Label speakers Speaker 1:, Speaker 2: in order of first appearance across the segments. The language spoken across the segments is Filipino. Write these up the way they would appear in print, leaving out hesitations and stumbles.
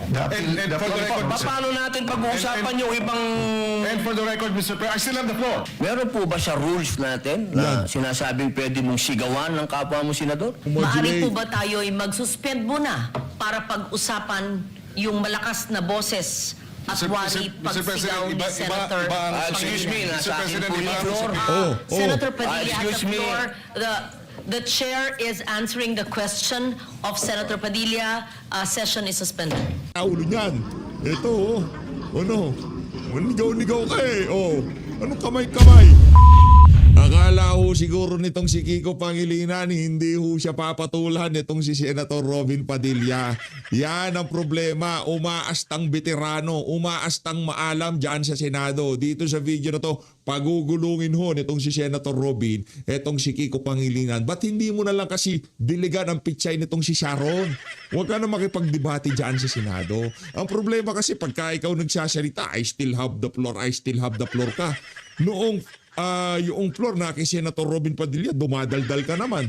Speaker 1: And for the record,
Speaker 2: Paano natin pag-uusapan yung ibang...
Speaker 1: and for the record, Mr. President, I still have the floor.
Speaker 2: Meron po ba sa rules natin na sinasabing pwede mong sigawan ng kapwa mo senador?
Speaker 3: Maaari po ba tayo ay mag-suspend muna para pag-usapan yung malakas na boses at wari pagsigaw ni Senator
Speaker 2: Excuse me,
Speaker 1: Mr.
Speaker 2: nasa akin
Speaker 1: President,
Speaker 2: po yung
Speaker 1: iba-
Speaker 2: floor.
Speaker 3: Senator Padilla has
Speaker 2: excuse
Speaker 3: the
Speaker 2: me.
Speaker 3: floor. The chair is answering the question of Senator Padilla. Session is suspended.
Speaker 4: Ulo niyan. Ito, ano? Nigaw-nigaw ka eh. Anong kamay-kamay? Akala ho siguro nitong si Kiko Pangilinan, hindi ho siya papatulan nitong si Senator Robin Padilla. Yan ang problema. Umaastang veterano, umaastang maalam dyan sa Senado. Dito sa video na to, pagugulungin ho nitong si Senator Robin, etong si Kiko Pangilinan. Ba't hindi mo na lang kasi diligan ang pitsay nitong si Sharon? Huwag ka na makipagdebate dyan sa Senado. Ang problema kasi pagka ikaw nagsasalita, I still have the floor, I still have the floor ka. Noong yung floor na kay Senator Robin Padilla, dumadaldal ka naman.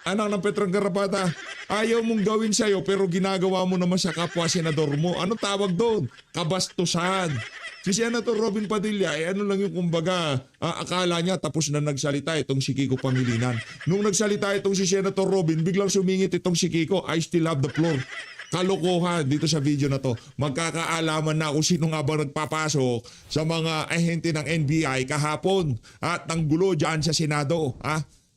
Speaker 4: Anak ng Petrang Garapata, ayaw mong gawin sa'yo pero ginagawa mo naman sa kapwa senador mo. Ano tawag doon? Kabastusan. Si Senator Robin Padilla, ano lang yung kumbaga, akala niya tapos na nagsalita itong si Kiko Pangilinan. Nung nagsalita itong si Senator Robin, biglang sumingit itong si Kiko, I still have the floor. Kalokohan dito sa video na to. Magkakaalaman na kung sino nga ba nagpapasok sa mga ahente ng NBI kahapon at ang gulo dyan sa Senado.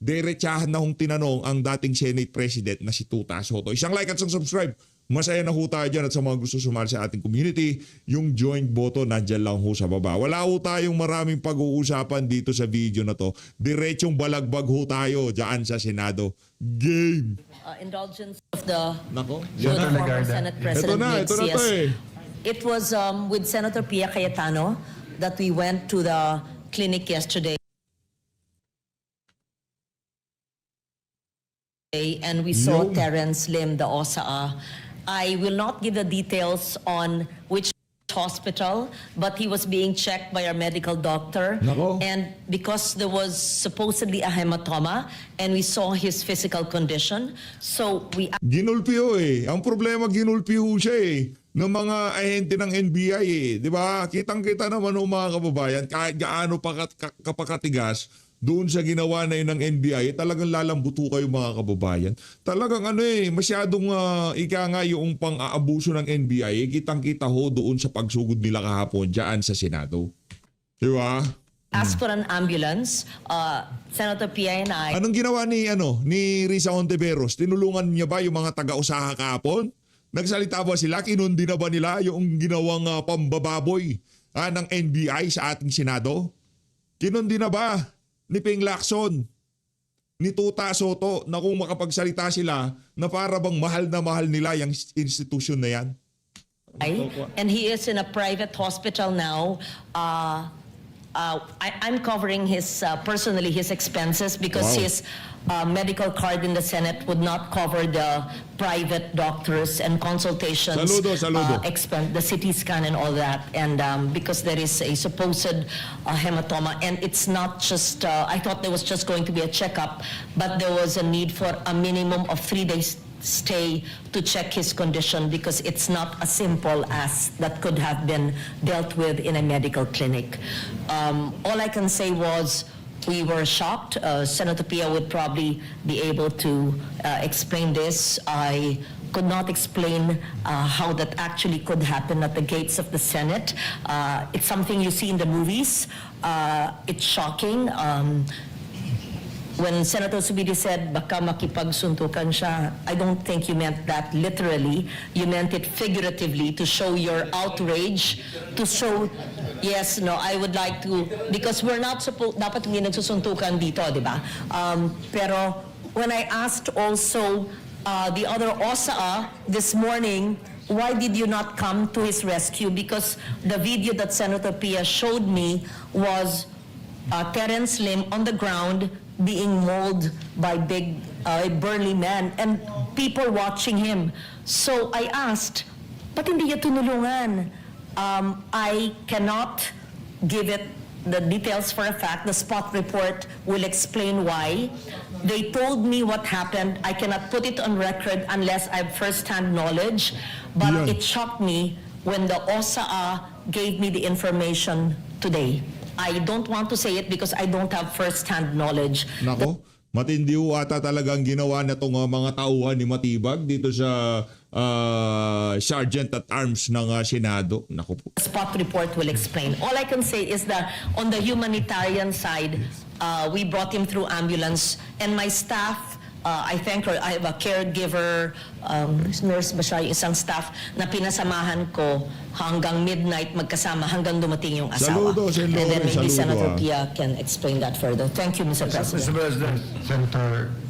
Speaker 4: Diretsahan na hong tinanong ang dating Senate President na si Tuta Soto. Isang like at isang subscribe. Masaya na ho tayo dyan at sa mga gusto sumali sa ating community, yung joint button nandyan lang ho sa baba. Wala ho tayong maraming pag-uusapan dito sa video na to. Diretsong balagbag ho tayo dyan sa Senado. Game!
Speaker 3: Indulgence of the
Speaker 4: Nako,
Speaker 3: former Senate President
Speaker 4: ito na to eh.
Speaker 3: It was with Senator Pia Cayetano that we went to the clinic yesterday. And we saw Terence Lim, the OSA. I will not give the details on which hospital, but he was being checked by our medical doctor.
Speaker 4: Nako.
Speaker 3: And because there was supposedly a hematoma, and we saw his physical condition, so we
Speaker 4: Ginulpi ho eh. Ang problema, ginulpi ho siya eh. Ng mga ahente ng NBI eh. Di ba? Kitang-kita naman ho mga kababayan, kahit gaano kapakatigas, doon sa ginawa na yun ng NBI, talagang lalambuto kayo mga kababayan. Talagang masyadong ika nga yung pang-aabuso ng NBI, kitang-kita ho doon sa pagsugod nila kahapon dyan sa Senado. Di ba?
Speaker 3: asked for an ambulance. Senator Pia and I
Speaker 4: Anong ginawa ni Risa Ontiveros? Tinulungan niya ba yung mga taga-usaha kahapon? Nagsalita ba sila? Kinundi na ba nila yung ginawang pambababoy ng NBI sa ating Senado? Kinundi na ba ni Ping Lacson, ni Tuta Soto na kung makapagsalita sila na para bang mahal na mahal nila yung institusyon na yan?
Speaker 3: and he is in a private hospital now. I'm covering his personally his expenses because
Speaker 4: Wow.
Speaker 3: his medical card in the Senate would not cover the private doctors and consultations,
Speaker 4: Saludo.
Speaker 3: the CT scan and all that, and because there is a supposed hematoma, and it's not just. I thought there was just going to be a checkup, but there was a need for a minimum of 3 days stay to check his condition because it's not as simple as that could have been dealt with in a medical clinic. All I can say was we were shocked. Senator Pia would probably be able to explain this. I could not explain how that actually could happen at the gates of the Senate. It's something you see in the movies. It's shocking. When Senator Subidi said baka makipagsuntukan siya, I don't think you meant that literally. You meant it figuratively to show your outrage, to show, yes, no, I would like to, because we're not supposed, dapat hindi nagsusuntukan dito, di ba? Pero when I asked also the other OSA this morning, why did you not come to his rescue? Because the video that Senator Pia showed me was Terence Lim on the ground being mauled by big burly men and people watching him. So I asked, ba't hindi niya tunulungan? I cannot give it the details for a fact. The spot report will explain why. They told me what happened. I cannot put it on record unless I have first-hand knowledge. But
Speaker 4: Yan.
Speaker 3: it shocked me when the OSA gave me the information today. I don't want to say it because I don't have first-hand knowledge.
Speaker 4: Nako, matindi ho ata talagang ginawa na itong mga tauhan ni Matibag dito sa Sergeant at Arms ng Senado. Nako po.
Speaker 3: The spot report will explain. All I can say is that on the humanitarian side, we brought him through ambulance, and my staff, I thank her, I have a caregiver, nurse ba siya, yung isang staff na pinasamahan ko hanggang midnight magkasama hanggang dumating yung asawa.
Speaker 4: Saludo, Sen.
Speaker 3: And then
Speaker 4: Lore,
Speaker 3: maybe
Speaker 4: saludo,
Speaker 3: Senator
Speaker 4: ah.
Speaker 3: Pia can explain that further. Thank you, Mr. President.
Speaker 5: Mr. President.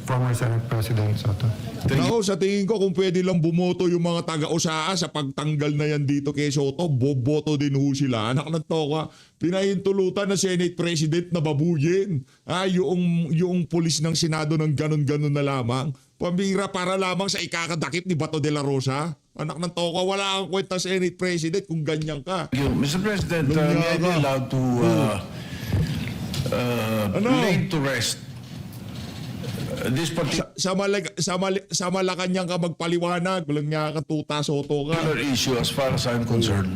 Speaker 5: Former Senate President Soto.
Speaker 4: Nako, sa tingin ko kung pwede lang bumoto yung mga taga-usaa sa pagtanggal na yan dito kay Soto, boboto din ho sila. Anak ng toka, pinahintulutan na Senate President na babuyin. Yung pulis ng Senado ng ganon-ganon na lamang. Pambira para lamang sa ikakadakip ni Bato de la Rosa. Anak ng toka, wala kang kwenta Senate President kung ganyan ka.
Speaker 5: Thank you. Mr. President, may I be allowed to lay to rest this particular
Speaker 4: Sa Malacanang ka magpaliwanag, walang nga ka tuta Soto ka.
Speaker 5: issue as far as I'm concerned?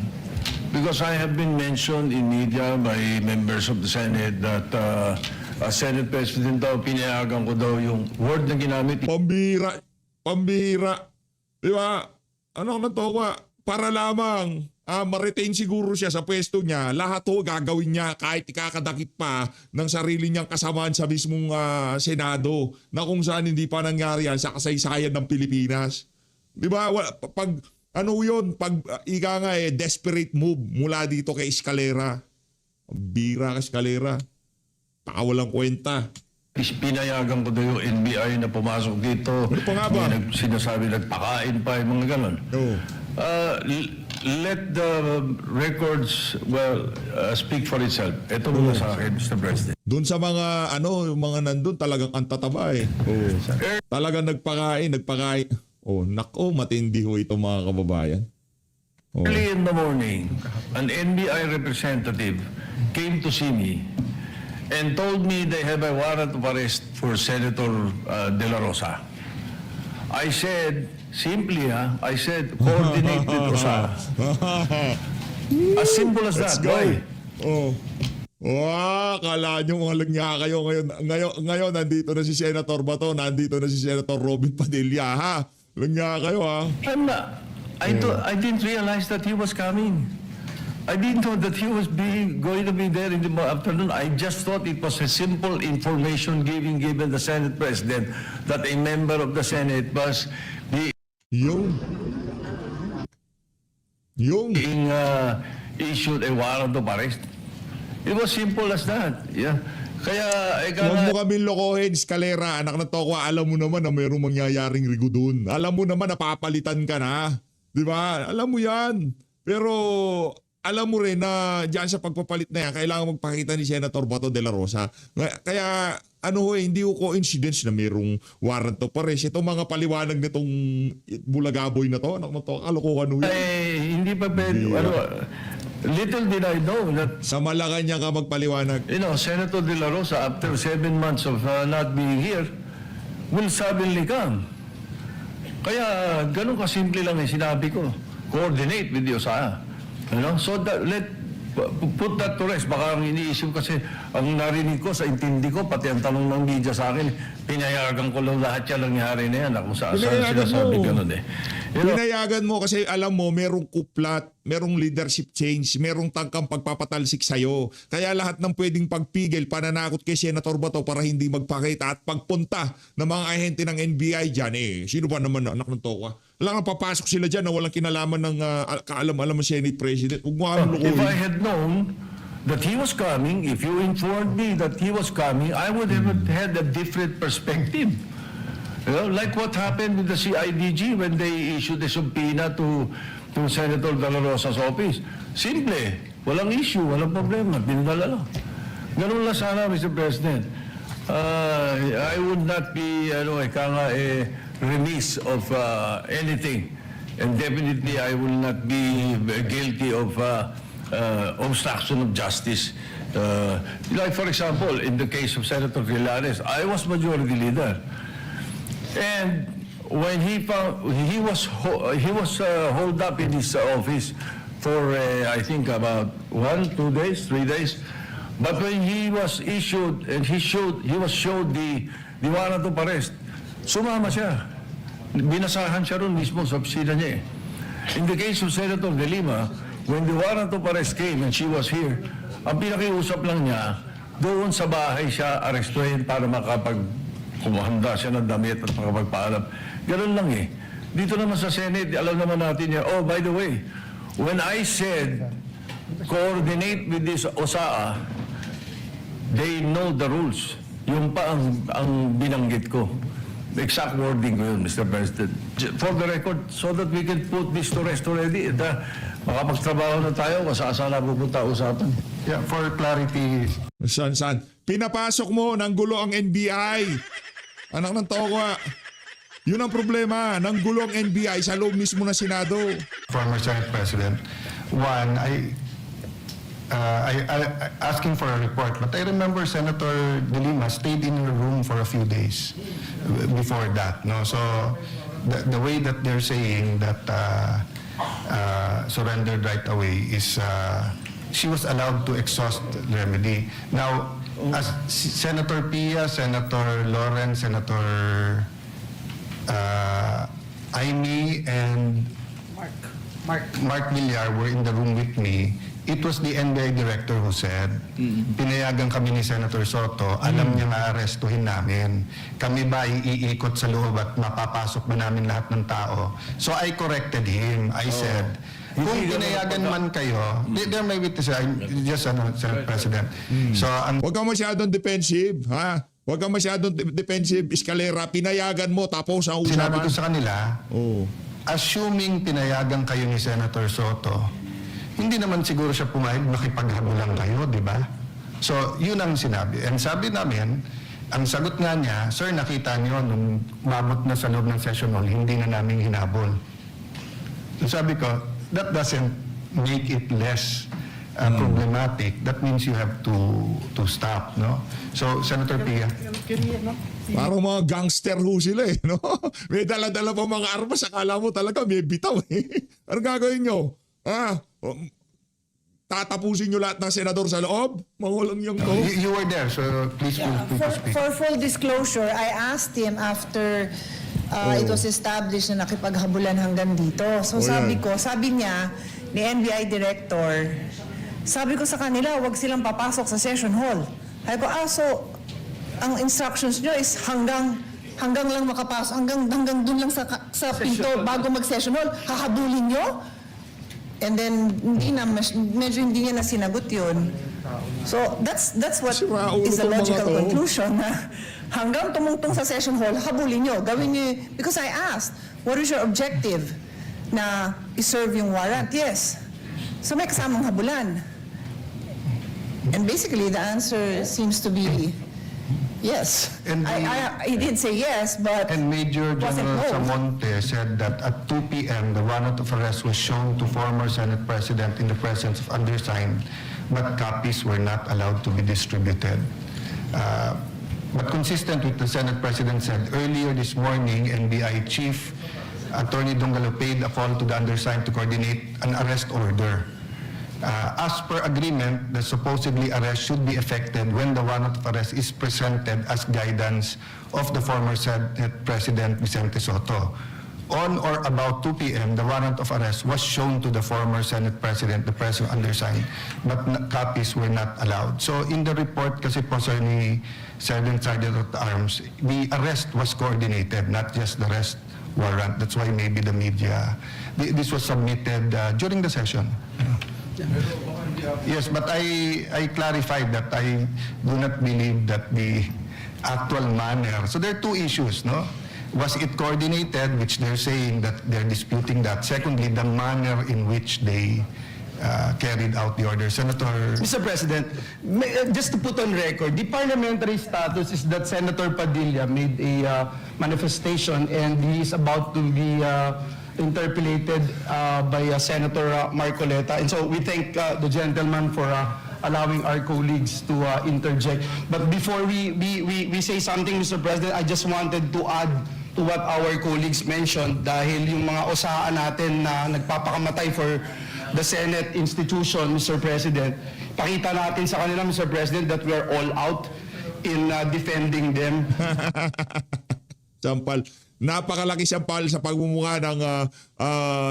Speaker 5: Because I have been mentioned in media by members of the Senate that Senate President daw, pinayagan ko daw yung word na ginamit.
Speaker 4: Pambira. Di ba? Ano na to ka? Para lamang ma-retain siguro siya sa pwesto niya, lahat ho gagawin niya kahit ikakadakip pa ng sarili niyang kasamaan sa mismong Senado na kung saan hindi pa nangyari yan sa kasaysayan ng Pilipinas. Di ba? Pag ano yun? Pag ika nga desperate move mula dito kay Escalera. Bira ka Escalera. Walang kwenta.
Speaker 5: Pinayagan ko daw yung NBI na pumasok dito.
Speaker 4: Ano pa nga ba?
Speaker 5: Sinasabi nagpakain pa yung mga ganon.
Speaker 4: Oo.
Speaker 5: Let the records speak for itself. Ito muna sa akin, Mr. President.
Speaker 4: Doon sa mga yung mga nandun talagang antataba eh. Oo. Talagang nagpakain. Oh, nako, matindi ho ito mga kababayan. Oh.
Speaker 5: Early in the morning, an NBI representative came to see me and told me they have a warrant of arrest for Senator De La Rosa. I said, simply, I said, coordinate with Rosa. As simple as that. Why?
Speaker 4: Oh. Wow, kala nyo mga langya kayo ngayon nandito na si Senator Bato, nandito na si Senator Robin Padilla, ha? Langya kayo, ha?
Speaker 5: I'm not. I didn't realize that he was coming. I didn't know that he was going to be there in the afternoon. I just thought it was a simple information given the Senate President that a member of the Senate was
Speaker 4: Yung
Speaker 5: being issued a warrant of arrest. It was simple as that. Yeah. Kaya,
Speaker 4: huwag mo kami lokohin, Escalera, anak na tokwa, alam mo naman na mayroong mangyayaring rigo dun. Alam mo naman na papalitan ka na. Di ba? Alam mo yan. Pero alam mo rin na diyan sa pagpapalit na yan, kailangan magpakita ni Senator Bato de la Rosa. Kaya hindi ko coincidence na mayroong warrant of arrest. Itong mga paliwanag nitong bulagaboy na to, anak na to, kalokohan ho yan.
Speaker 5: hindi pa pwede. Little did I know that
Speaker 4: Sa Malacanang ka magpaliwanag.
Speaker 5: Senator De La Rosa, after 7 months of not being here, will suddenly come. Kaya, ganun kasimple lang yung sinabi ko. Coordinate with the OSA. So, put that to rest. Baka ang iniisip kasi, ang narinig ko, sa intindi ko, pati ang tanong ng media sa akin, pinayagan ko lang lahat yan nangyari na yan. Kung saan sinasabi ganun eh.
Speaker 4: Pinayagan mo kasi alam mo, merong kuplat, merong leadership change, merong tangkang pagpapatalsik sa'yo. Kaya lahat ng pwedeng pagpigil, pananakot kay Senator Bato para hindi magpakita at pagpunta ng mga ahente ng NBI dyan, sino ba naman anak ng toka? Alam nga, papasok sila dyan na walang kinalaman ng kaalam-alam ng Senate President.
Speaker 5: If I had known that he was coming, if you informed me that he was coming, I would have had a different perspective. Like what happened with the CIDG when they issued a subpoena to Senator De La Rosa's office. Simple. Walang issue, walang problema. Pinadala lang. Ganun lang sana, Mr. President. I would not be remiss of anything. And definitely I will not be guilty of obstruction of justice. Like for example, in the case of Senator Villares, I was majority leader. And when he found he was holed up in his office for I think about 1, 2 days, 3 days. But when he was issued and he was showed the warrant of arrest, sumama siya. Binasahan siya ron mismo sa opisina niya. In the case of Senator De Lima, when the warrant of arrest came and she was here, ang pinakiusap lang niya, doon sa bahay siya arestuhin para kumahanda siya ng damit at makapagpaalam. Ganun lang eh. Dito naman sa Senate, alam naman natin yan. Oh, by the way, when I said coordinate with this OSAA, they know the rules. Yung pa ang binanggit ko. The exact wording ko yun, Mr. President. For the record, so that we can put this to rest already. Makapagtrabaho na tayo, kasasala pupunta usapan.
Speaker 1: Yeah, for clarity,
Speaker 4: San? Pinapasok mo ng gulo ang NBI. Anak ng toka. Yun ang problema. Ng gulo ang NBI sa loob mismo ng Senado.
Speaker 1: former Senate President, one, I asking for a report, but I remember Senator De Lima stayed in her room for a few days before that. No, so the way that they're saying that surrendered right away is she was allowed to exhaust the remedy. Now, as Senator Pia, Senator Lawrence, Senator Amy, and Mark Villar were in the room with me. It was the NBI director who said, pinayagan kami ni Senator Soto, alam niya na-arestuhin namin. Kami ba iikot sa loob at mapapasok ba namin lahat ng tao? So I corrected him. I said, kung pinayagan man kayo, there may witness, just Senate President. So,
Speaker 4: Huwag kang masyadong defensive, ha? Huwag kang masyadong defensive, eskalera. Pinayagan mo, tapos ang
Speaker 1: sinabi
Speaker 4: usapan.
Speaker 1: ko sa kanila, assuming pinayagan kayo ni Senator Soto, hindi naman siguro siya pumayag makipaghabulan kayo, di ba? So, yun ang sinabi. And sabi namin, ang sagot nga niya, sir, nakita niyo nung umabot na sa loob ng session hall, hindi na namin hinabol. So sabi ko, that doesn't make it less problematic. That means you have to stop, no? So, Senator Pia.
Speaker 4: Parang mga gangster ho sila eh, no? May dala-dala pa mga armas, akala mo talaga may bitaw eh. Ano gagawin nyo? Tatapusin nyo lahat ng senador sa loob? Mangulang yung ko?
Speaker 1: You were there, so please feel free to speak.
Speaker 6: For full disclosure, I asked him after it was established na nakipaghabulan hanggang dito. So sabi niya, ni NBI Director, sabi ko sa kanila, huwag silang papasok sa session hall. Sabi ko, so ang instructions nyo is hanggang lang makapasok, hanggang dun lang sa pinto bago mag-session hall, hahabulin nyo? And then, medyo hindi niya na sinagot yun. So, that's what is the logical conclusion na hanggang tumungtong sa session hall, habulin nyo. Gawin nyo, because I asked, what is your objective na iserve yung warrant? Yes. So, may kasamang habulan. And basically, the answer seems to be yes.
Speaker 1: And
Speaker 6: he did say yes, but
Speaker 1: And Major
Speaker 6: wasn't
Speaker 1: General
Speaker 6: no.
Speaker 1: Samonte said that at 2 p.m. the warrant of arrest was shown to former Senate President in the presence of undersigned, but copies were not allowed to be distributed. But consistent with the Senate President said, earlier this morning, NBI Chief Attorney Dongalo paid a call to the undersigned to coordinate an arrest order. As per agreement, the supposedly arrest should be effected when the warrant of arrest is presented as guidance of the former Senate President Vicente Soto. On or about 2 p.m., the warrant of arrest was shown to the former Senate President, the President undersigned, but copies were not allowed. So in the report kasi po sir ni Sergeant at Arms, the arrest was coordinated, not just the arrest warrant. That's why maybe the media, this was submitted during the session. Yes, but I clarified that I do not believe that the actual manner. So there are two issues, no? Was it coordinated, which they're saying that they're disputing that. Secondly, the manner in which they carried out the order. Senator...
Speaker 7: Mr. President, just to put on record, the parliamentary status is that Senator Padilla made a manifestation and he is about to be interpellated by Senator Marcoleta. And so we thank the gentleman for allowing our colleagues to interject. But before we say something, Mr. President, I just wanted to add to what our colleagues mentioned dahil yung mga osaan natin na nagpapakamatay for the Senate institution, Mr. President, pakita natin sa kanila, Mr. President, that we are all out in defending them.
Speaker 4: Sampal. Napakalaki sampal sa pagmumukha ng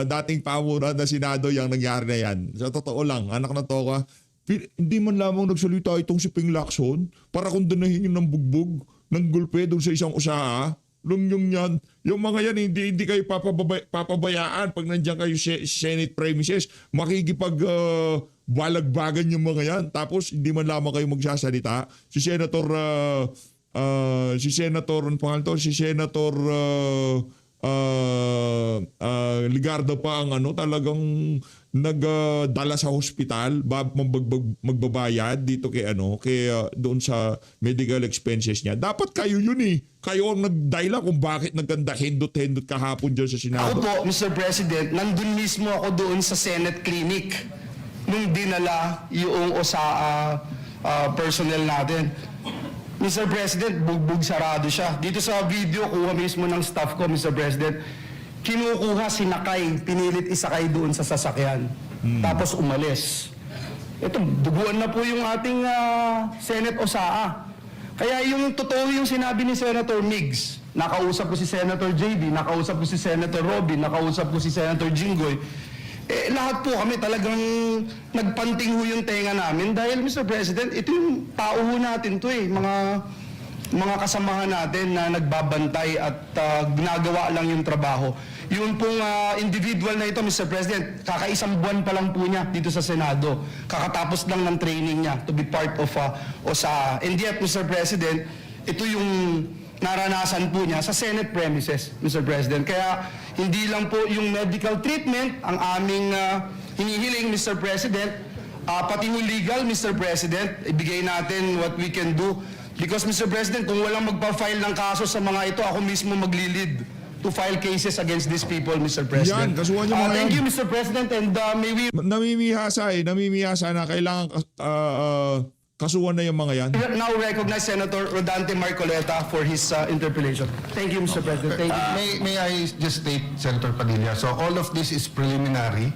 Speaker 4: dating pamunuan na Senado yung nangyari na yan. Sa totoo lang, anak na toka, hindi man lamang nagsalita itong si Ping Lacson para kondonahin yung ng bugbog, ng gulpe doon sa isang usaha. Yung yan. Yung mga yan, hindi kayo papabayaan pag nandiyan kayo Senate premises. Makikipag balagbagan yung mga yan. Tapos hindi man lamang kayo magsasalita. Si Senator ano pangalan to? Si Senator Ligardo pa ang talagang nagdala sa hospital, magbabayad dito kay doon sa medical expenses niya. Dapat kayo yun eh. Kayo ang nagdahilan kung bakit nagkanda hindot-hindot kahapon dyan sa Senado.
Speaker 7: Ako po, Mr. President, nandun mismo ako doon sa Senate Clinic nung dinala yung OSAA personnel natin. Mr. President, bugbog sarado siya. Dito sa video, kuha mismo ng staff ko, Mr. President, kinukuha, sinakay, pinilit isakay doon sa sasakyan. Tapos umalis. Ito, duguan na po yung ating Senate OSAA. Kaya yung totoo yung sinabi ni Senator Migs, nakausap ko si Senator JB, nakausap ko si Senator Robin, nakausap ko si Senator Jinggoy, lahat po kami talagang nagpanting ho yung tenga namin dahil, Mr. President, ito yung tao ho natin to mga kasamahan natin na nagbabantay at ginagawa lang yung trabaho. Yun pong individual na ito, Mr. President, kakaisang buwan pa lang po niya dito sa Senado. Kakatapos lang ng training niya to be part of OSAA. And yet, Mr. President, ito yung naranasan po niya sa Senate premises, Mr. President. Kaya hindi lang po yung medical treatment ang aming hinihiling, Mr. President, pati yung legal, Mr. President, ibigay natin what we can do. Because, Mr. President, kung walang magpa-file ng kaso sa mga ito, ako mismo maglilid to file cases against these people, Mr. President.
Speaker 4: Yan, kasuhan niyo mga
Speaker 7: Thank
Speaker 4: yan.
Speaker 7: you, Mr. President, and may we...
Speaker 4: Namimihasa na kailangan kasuhan na yung mga yan.
Speaker 7: now recognize Senator Rodante Marcoleta for his interpellation. Thank you, Mr. President. Thank you.
Speaker 1: May I just state, Senator Padilla, so all of this is preliminary.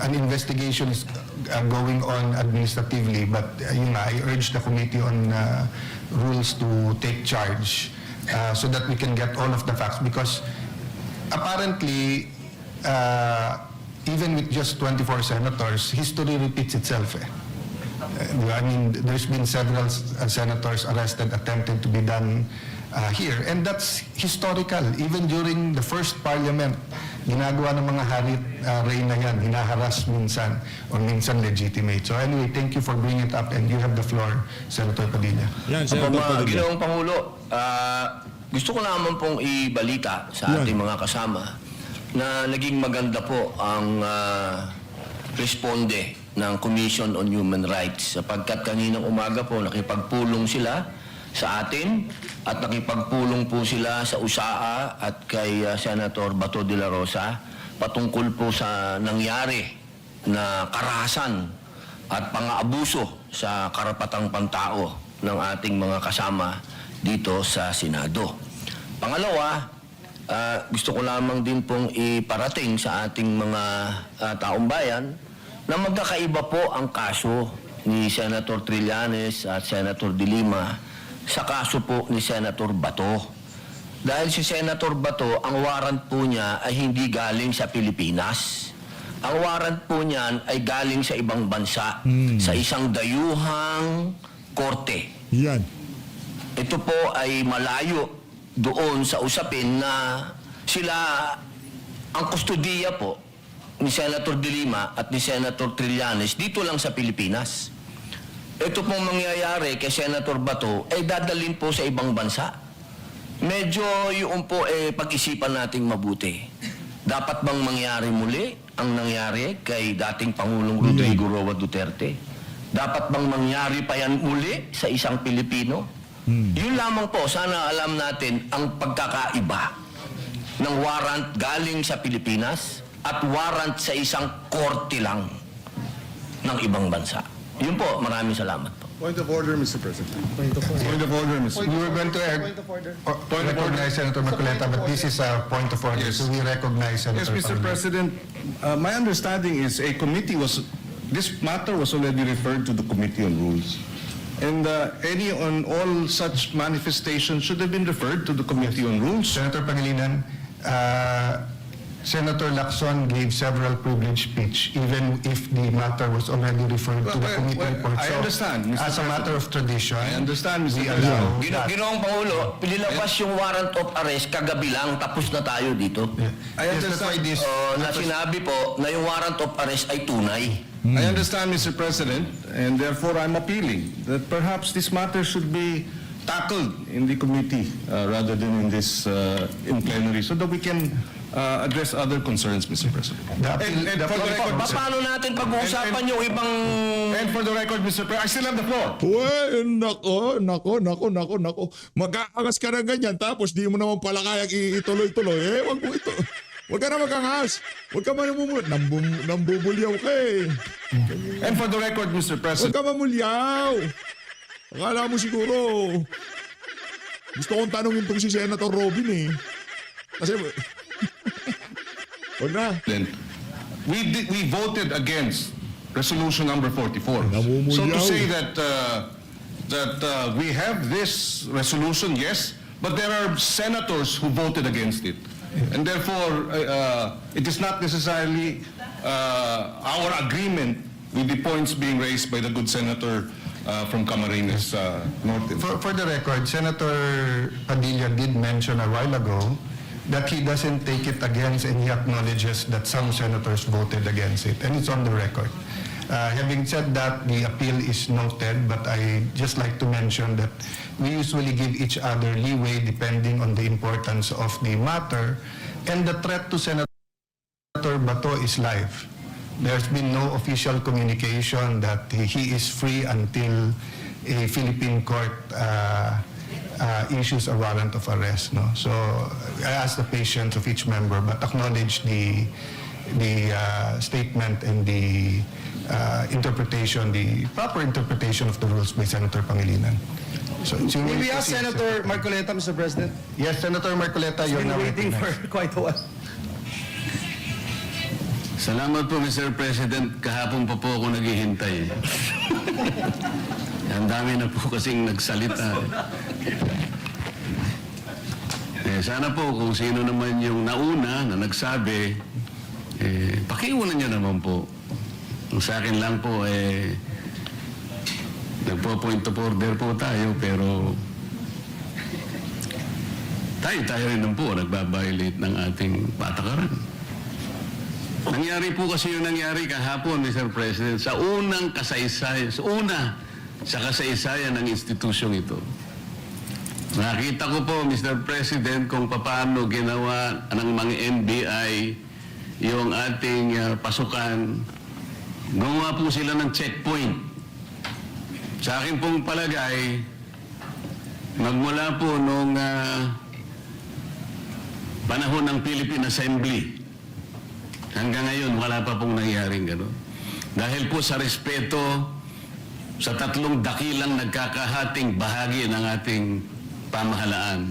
Speaker 1: An investigation is going on administratively, but I urge the Committee on Rules to take charge so that we can get all of the facts, because apparently, even with just 24 senators, history repeats itself. I mean, there's been several senators arrested, attempted to be done here. And that's historical. Even during the first parliament, ginagawa ng mga reyna yan, hinaharas minsan, or minsan legitimate. So anyway, thank you for bringing it up, and you have the floor, Senator Padilla.
Speaker 4: Yan, Senator Padilla.
Speaker 2: Ginoong Pangulo, gusto ko naman pong ibalita sa ating mga kasama na naging maganda po ang responde ng Commission on Human Rights, sapagkat kaninang umaga po nakipagpulong sila sa atin at nakipagpulong po sila sa USAA at kay Senator Bato de la Rosa patungkol po sa nangyari na karahasan at pang-aabuso sa karapatang pantao ng ating mga kasama dito sa Senado. Pangalawa, gusto ko lamang din pong iparating sa ating mga taong bayan na magkakaiba po ang kaso ni Senator Trillanes at Senator De Lima sa kaso po ni Senator Bato. Dahil si Senator Bato, ang warrant po niya ay hindi galing sa Pilipinas. Ang warrant po niyan ay galing sa ibang bansa, sa isang dayuhang korte.
Speaker 4: Yan.
Speaker 2: Ito po ay malayo doon sa usapin na sila ang kustudiya po ni Senator De Lima at ni Senator Trillanes dito lang sa Pilipinas. Ito pong mangyayari kay Senator Bato ay dadalhin po sa ibang bansa. Medyo yun po pag-isipan nating mabuti. Dapat bang mangyari muli ang nangyari kay dating Pangulong Rodrigo Roa Duterte? Dapat bang mangyari pa yan muli sa isang Pilipino? Yun lamang po, sana alam natin ang pagkakaiba ng warrant galing sa Pilipinas at warrant sa isang korte lang ng ibang bansa. Yun po, maraming salamat po.
Speaker 8: Point of order, Mr. President. Point of order, Mr.
Speaker 1: We were going to recognize Senator Marcoleta, but this is a point of order,
Speaker 8: Yes.
Speaker 1: so we recognize Senator
Speaker 8: Yes, Mr.
Speaker 1: Pangilinan.
Speaker 8: President, my understanding is this matter was already referred to the Committee on Rules. And any on all such manifestations should have been referred to the Committee on Rules.
Speaker 1: Senator Pangilinan, Senator Lacson gave several privileged speech, even if the matter was already referred to the committee report.
Speaker 8: I
Speaker 1: So,
Speaker 8: understand, Mr.
Speaker 1: as a matter of tradition,
Speaker 8: I understand, Mr.
Speaker 1: we
Speaker 8: President.
Speaker 1: allow that.
Speaker 2: Ginoong Pangulo, pinilabas yung warrant of arrest kagabi lang, tapos na tayo dito.
Speaker 8: I
Speaker 1: Yes, that's why
Speaker 8: understand.
Speaker 1: this,
Speaker 2: Na sinabi po na yung warrant of arrest ay tunay.
Speaker 8: I understand, Mr. President, and therefore I'm appealing that perhaps this matter should be tackled in the committee rather than in this in plenary so that we can address other concerns, Mr. President. And for the record,
Speaker 2: Paano natin pag-uusapan yung ibang...
Speaker 8: and for the record, Mr. President, I still have the floor. Uy, nako. Mag-aangas ka na ganyan tapos di mo naman pala kaya ituloy-tuloy. Wag mo ito. Wag ka na mag-angas. Wag ka man namumulot. Nambubulyaw ka eh. And for the record, Mr. President. Wag ka mamulyaw. Akala mo siguro. Gusto kong tanongin itong si Senator Robin eh. Kasi... Wag na. We voted against resolution number 44. So to say that we have this resolution, yes, but there are senators who voted against it. And therefore, it is not necessarily our agreement with the points being raised by the good senator from Camarines Norte.
Speaker 1: For the record, Senator Padilla did mention a while ago that he doesn't take it against and he acknowledges that some senators voted against it, and it's on the record. Having said that, the appeal is noted, but I just like to mention that we usually give each other leeway depending on the importance of the matter, and the threat to Senator Bato is live. There's been no official communication that he is free until a Philippine court issues a warrant of arrest. No? So I ask the patience of each member, but acknowledge the statement and the interpretation, the proper interpretation of the rules by Senator Pangilinan. So,
Speaker 7: May we ask Senator Marcoleta, Mr. President?
Speaker 1: Yes, Senator Marcoleta, you're
Speaker 7: Been
Speaker 1: now
Speaker 7: waiting for
Speaker 1: recognized.
Speaker 7: quite a while.
Speaker 9: Salamat po, Mr. President. Kahapon pa po ako naghihintay. Ang dami na po kasing nagsalita. Sana po kung sino naman yung nauna na nagsabi, pakiunan niyo naman po. Sa akin lang po, nagpo-point of order po tayo, pero tayo rin naman po nagbabiolate ng ating patakaran. Nangyari po kasi yung nangyari kahapon, Mr. President, sa unang kasaysayan, sa kasaysayan ng institusyong ito. Nakita ko po, Mr. President, kung paano ginawa ng mga NBI yung ating pasukan. Gumawa po sila ng checkpoint. Sa akin pong palagay, magmula po nung panahon ng Philippine Assembly, hanggang ngayon, wala pa pong nangyaring gano'n. Dahil po sa respeto sa tatlong dakilang nagkakahating bahagi ng ating pamahalaan,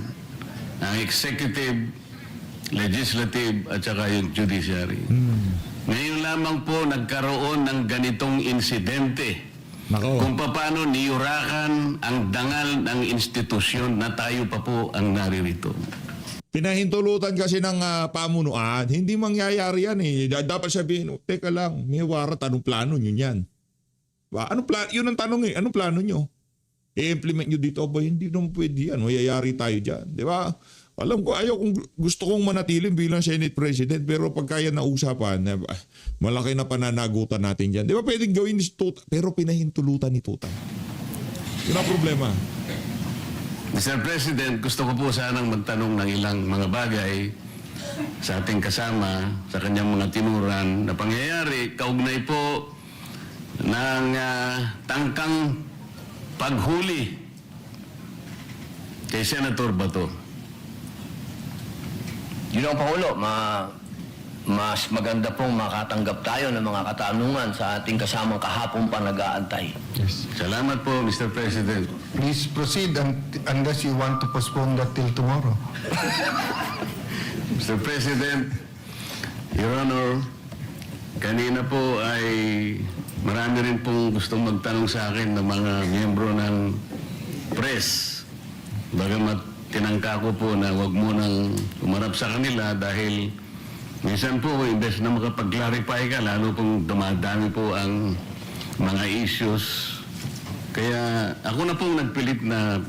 Speaker 9: ang executive, legislative, at saka yung judiciary. Ngayon lamang po nagkaroon ng ganitong insidente. Kung paano niyurakan ang dangal ng institusyon na tayo pa po ang naririto.
Speaker 4: Pinahintulutan kasi ng pamunuan, hindi mangyayari yan eh. Dapat sabihin, teka lang, may warat, anong plano nyo yan? Yun ang tanong eh, anong plano nyo? I-implement nyo dito, ba hindi naman pwede yan, mayayari tayo dyan. Di ba? Alam ko, gusto kong manatiling bilang Senate President, pero pagka yan nausapan, malaki na pananagutan natin dyan. Di ba pwedeng gawin ni Tuta, pero pinahintulutan ni Tuta. Yun ang problema.
Speaker 9: Mr. President, gusto ko po sanang magtanong ng ilang mga bagay sa ating kasama, sa kanyang mga tinuran na pangyayari, kaugnay po ng tangkang paghuli kay Senator Bato.
Speaker 2: Ginoong Pangulo, mas maganda pong makatanggap tayo ng mga katanungan sa ating kasamang kahapon pa nag-aantay.
Speaker 1: Yes.
Speaker 9: Salamat po, Mr. President.
Speaker 1: Please proceed unless you want to postpone that till tomorrow.
Speaker 9: Mr. President, Your Honor, kanina po ay marami rin pong gustong magtanong sa akin ng mga miyembro ng press. Bagamat tinangka ko po na wag mo nang umarap sa kanila dahil minsan po, imbes na makapag-clarify ka, lalo pong dumadami po ang mga issues. Kaya ako na pong nagpilit na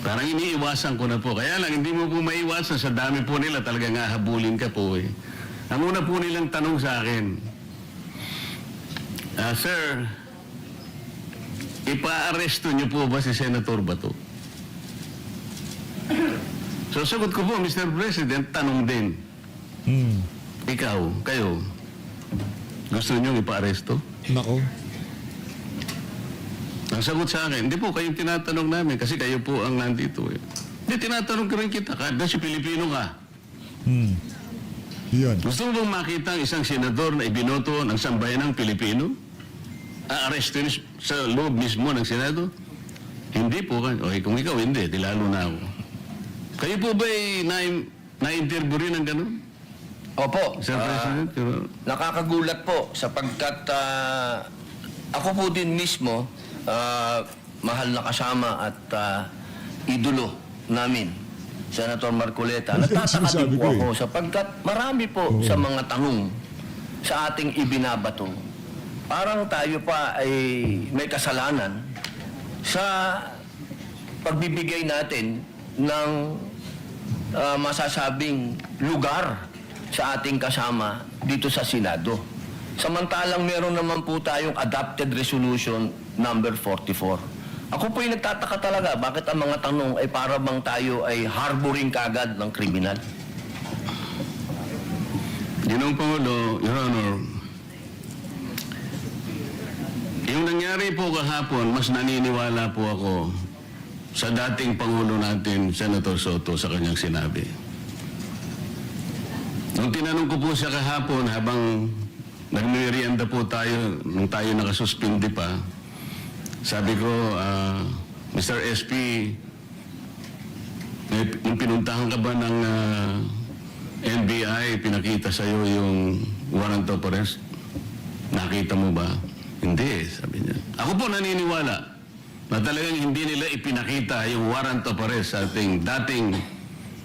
Speaker 9: parang iniiwasan ko na po. Kaya lang, hindi mo po maiwasan. Sa dami po nila, talaga nga habulin ka po eh. Ang una po nilang tanong sa akin, Sir, ipa-aresto niyo po ba si Senator Bato? So, sagot ko po, Mr. President, tanong din. Ikaw, kayo, gusto niyo ipa-aresto?
Speaker 4: Nako.
Speaker 9: Ang sagot sa akin, hindi po kayong tinatanong namin kasi kayo po ang nandito eh. Hindi, tinatanong ko rin kita, kahit si Pilipino ka.
Speaker 4: Yan.
Speaker 9: Gusto mo bang makita ang isang senador na ibinoto ng sambayanang Pilipino? Aarestin sa loob mismo ng Senado? Hindi po. Okay, kung ikaw hindi, di lalo na ako. Kayo po ba'y na-interview rin ng gano'n?
Speaker 2: Opo,
Speaker 9: Sir President?
Speaker 2: nakakagulat po sapagkat ako po din mismo, mahal na kasama at idolo namin, Senator Marcoleta. Nagtataka
Speaker 4: Sinasabi
Speaker 2: din po
Speaker 4: ko eh.
Speaker 2: ako sapagkat marami po sa mga tanong sa ating ibinabato. Parang tayo pa ay may kasalanan sa pagbibigay natin ng masasabing lugar sa ating kasama dito sa Senado. Samantalang meron naman po tayong adopted resolution number 44. Ako po yung nagtataka talaga bakit ang mga tanong ay para bang tayo ay harboring kagad ng kriminal.
Speaker 9: Ginoong Pangulo, Your Honor, yung nangyari po kahapon, mas naniniwala po ako sa dating Pangulo natin, Senator Soto, sa kanyang sinabi. Nung tinanong ko po siya kahapon, habang nagmerienda po tayo, nung tayo nakasuspindi pa, sabi ko, Mr. SP, nung pinuntahan ka ba ng NBI, pinakita sa'yo yung warrant of arrest? Nakita mo ba? Hindi, sabi niya. Ako po naniniwala na talagang hindi nila ipinakita yung warrant of arrest sa ating dating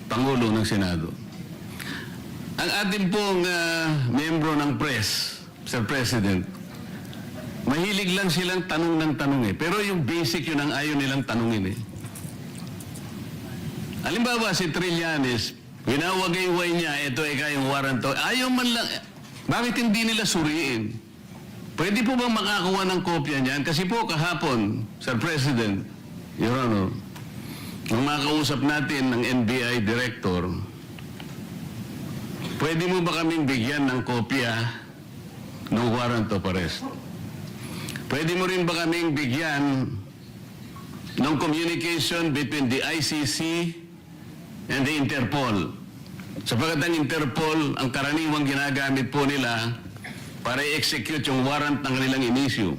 Speaker 9: Pangulo ng Senado. Ang ating pong membro ng press, Mr. President, mahilig lang silang tanong ng tanong eh. Pero yung basic yun ang ayaw nilang tanungin eh. Halimbawa si Trillanes, winawagay-way niya, ito ay kayong warrant of... Ayaw man lang... Bakit hindi nila suriin? Pwede po bang makakuha ng kopya niyan? Kasi po kahapon, Sir President, Your Honor, nung makausap natin ng NBI Director, pwede mo ba kaming bigyan ng kopya ng warrant of arrest? Pwede mo rin ba kaming bigyan ng communication between the ICC and the Interpol? Sapagkat ang Interpol, ang karaniwang ginagamit po nila para i-execute yung warrant ng kanilang in-issue.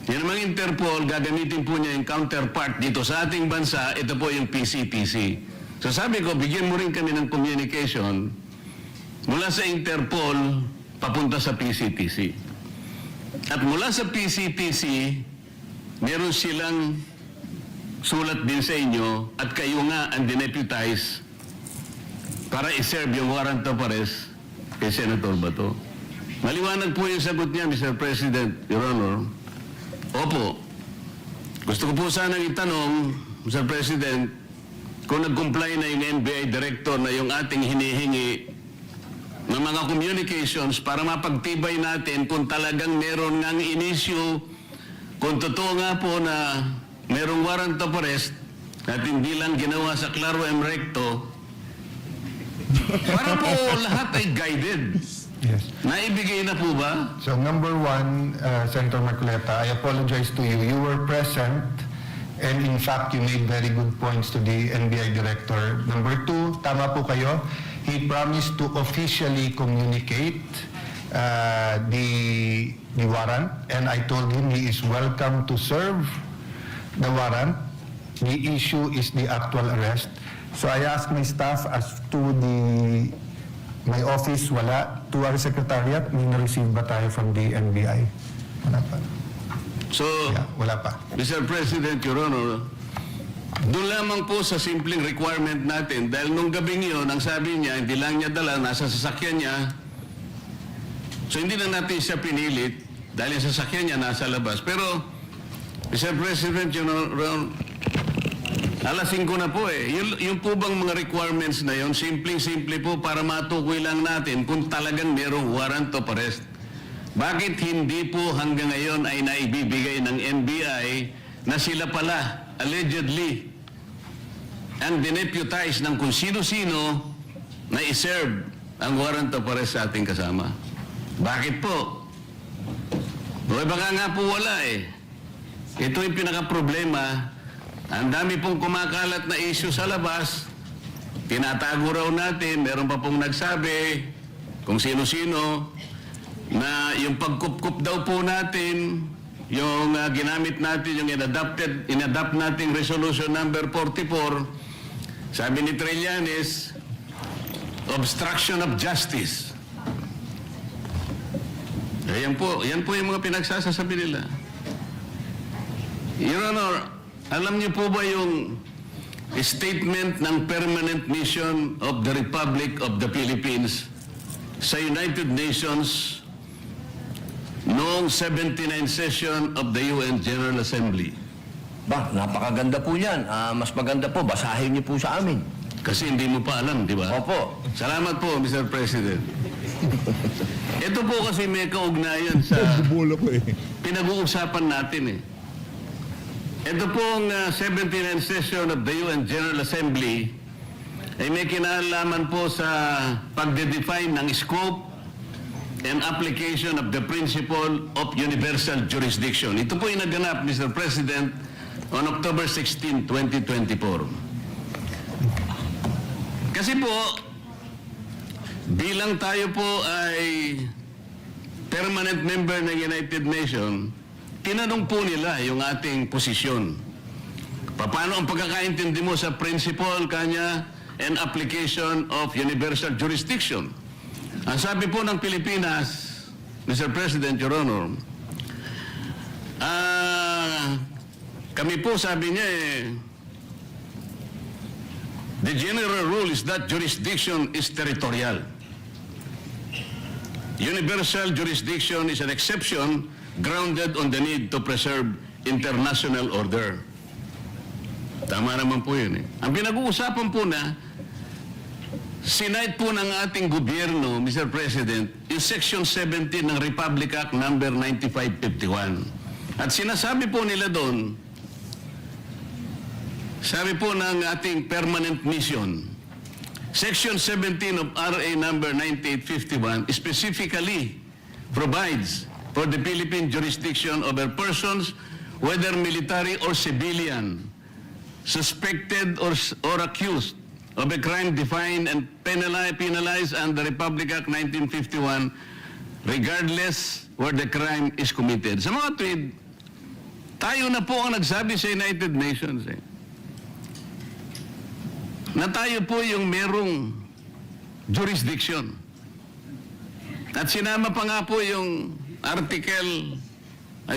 Speaker 9: Yan namang Interpol, gagamitin po niya yung counterpart dito sa ating bansa, ito po yung PCTC. So sabi ko, bigyan mo rin kami ng communication mula sa Interpol papunta sa PCTC. At mula sa PCTC, meron silang sulat din sa inyo at kayo nga ang dineputize para i-serve yung warrant of arrest kay Senator Bato. Maliwanag po yung sagot niya, Mr. President, Your Honor. Opo. Gusto ko po sanang itanong, Mr. President, kung nag-comply na yung NBI Director na yung ating hinihingi ng mga communications para mapagtibay natin kung talagang meron ngang in-issue, kung totoo nga po na merong warrant of arrest at hindi lang ginawa sa Claro M. Recto, para po lahat ay guided.
Speaker 1: Yes.
Speaker 9: Naibigay na po ba?
Speaker 1: So number one, Senator Marcoleta, I apologize to you. You were present and in fact, you made very good points to the NBI Director. Number two, tama po kayo. he promised to officially communicate the warrant, and I told him he is welcome to serve the warrant. The issue is the actual arrest. So I asked my staff as to my office, wala. To our secretariat, may na-receive ba tayo from the NBI? Wala pa.
Speaker 9: So,
Speaker 1: Yeah, wala pa.
Speaker 9: Mr. President, Your Honor, doon lamang po sa simpleng requirement natin, dahil nung gabing yun, ang sabi niya, hindi lang niya dala, nasa sasakyan niya. So, hindi na natin siya pinilit, dahil yung sasakyan niya nasa labas. Pero, Mr. President, Your Honor, alas 5 na po eh. Yung po bang mga requirements na yun, simpleng-simple po para matukoy lang natin kung talagang merong warrant of arrest. Bakit hindi po hanggang ngayon ay naibibigay ng NBI na sila pala, allegedly, ang dineputize ng kung sino-sino na iserve ang warrant of arrest sa ating kasama? Bakit po? O baka nga po wala eh. Ito yung pinaka-problema. Ang dami pong kumakalat na issue sa labas, tinatago raw natin, meron pa pong nagsabi kung sino-sino na yung pagkup-kup daw po natin, yung ginamit natin, yung inadapt nating resolution number 44, sabi ni Trillanes, obstruction of justice. Yan po yung mga pinagsasasabi nila. Your Honor, alam niyo po ba yung statement ng Permanent Mission of the Republic of the Philippines sa United Nations noong 79th session of the UN General Assembly?
Speaker 2: Ba, napakaganda po yan. Mas maganda po, basahin niyo po sa amin.
Speaker 9: Kasi hindi mo pa alam, di ba?
Speaker 2: Opo.
Speaker 9: Salamat po, Mr. President. Ito po kasi may kaugnayan sa
Speaker 4: Bola po eh.
Speaker 9: pinag-uusapan natin eh. Ito pong 79th session of the UN General Assembly ay may kinalaman po sa pagde-define ng scope and application of the principle of universal jurisdiction. Ito po yung naganap, Mr. President, on October 16, 2024. Kasi po, bilang tayo po ay permanent member ng United Nations, tinanong po nila yung ating posisyon. Paano ang pagkakaintindi mo sa principle kanya and application of universal jurisdiction? Ang sabi po ng Pilipinas, Mr. President, Your Honor, kami po sabi niya the general rule is that jurisdiction is territorial. Universal jurisdiction is an exception grounded on the need to preserve international order. Tama naman po yun eh. Ang pinag-uusapan po na, sinight po ng ating gobyerno, Mr. President, yung Section 17 ng Republic Act number 9551. At sinasabi po nila doon, sabi po ng ating permanent mission, Section 17 of RA number 9851 specifically provides for the Philippine jurisdiction over persons, whether military or civilian, suspected or accused of a crime defined and penalized under Republic Act 1951, regardless where the crime is committed. Sa mga tweet, tayo na po ang nagsabi sa United Nations na tayo po yung merong jurisdiction. At sinama pa nga po yung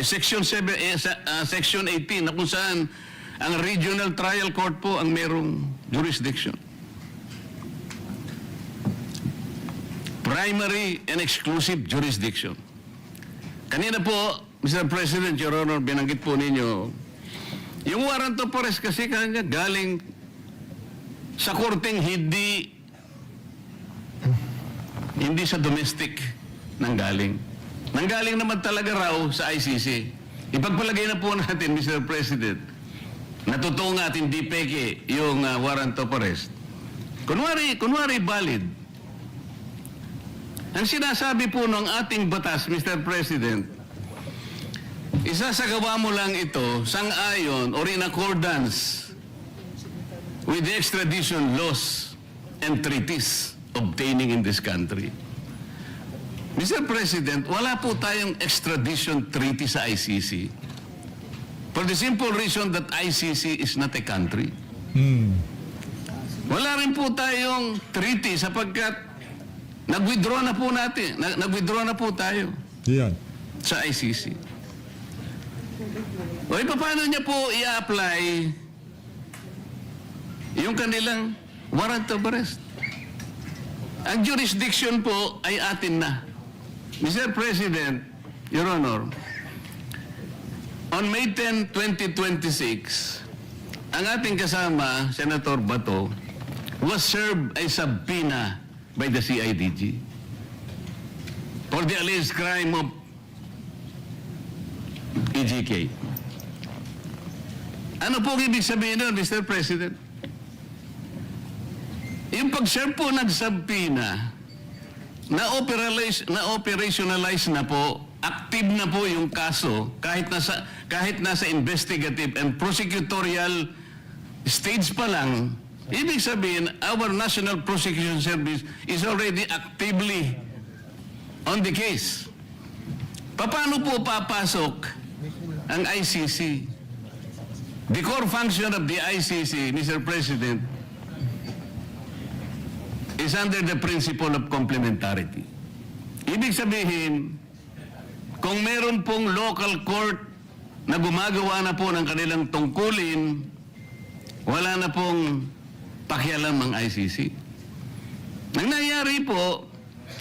Speaker 9: Section 18 na kung saan ang Regional Trial Court po ang merong jurisdiction. Primary and exclusive jurisdiction. Kanina po, Mr. President, Your Honor, binanggit po ninyo, yung warrant of arrest kasi kanya galing sa korteng hindi sa domestic nanggaling. Nanggaling naman talaga raw sa ICC. Ipagpalagay na po natin, Mr. President, na totoo nga at hindi peke yung warrant of arrest. Kunwari valid. Ang sinasabi po ng ating batas, Mr. President, isasagawa mo lang ito sang-ayon or in accordance with the extradition laws and treaties obtaining in this country. Mr. President, wala po tayong extradition treaty sa ICC. For the simple reason that ICC is not a country. Wala rin po tayong treaty sapagkat nag-withdraw na po natin. Nag-withdraw na po tayo
Speaker 4: Yan.
Speaker 9: sa ICC. O paano niya po i-apply yung kanilang warrant of arrest? Ang jurisdiction po ay atin na. Mr. President, Your Honor, on May 10, 2026, ang ating kasama, Senator Bato, was served a subpoena by the CIDG for the alleged crime of EJK. Ano po ibig sabihin nun, Mr. President? Yung pag-serve po ng subpoena, na-operationalize na po, active na po yung kaso, kahit nasa investigative and prosecutorial stage pa lang, ibig sabihin, our National Prosecution Service is already actively on the case. Paano po papasok ang ICC? The core function of the ICC, Mr. President, is under the principle of complementarity. Ibig sabihin, kung meron pong local court na gumagawa na po ng kanilang tungkulin, wala na pong pakialam ang ICC. Ang nangyari po,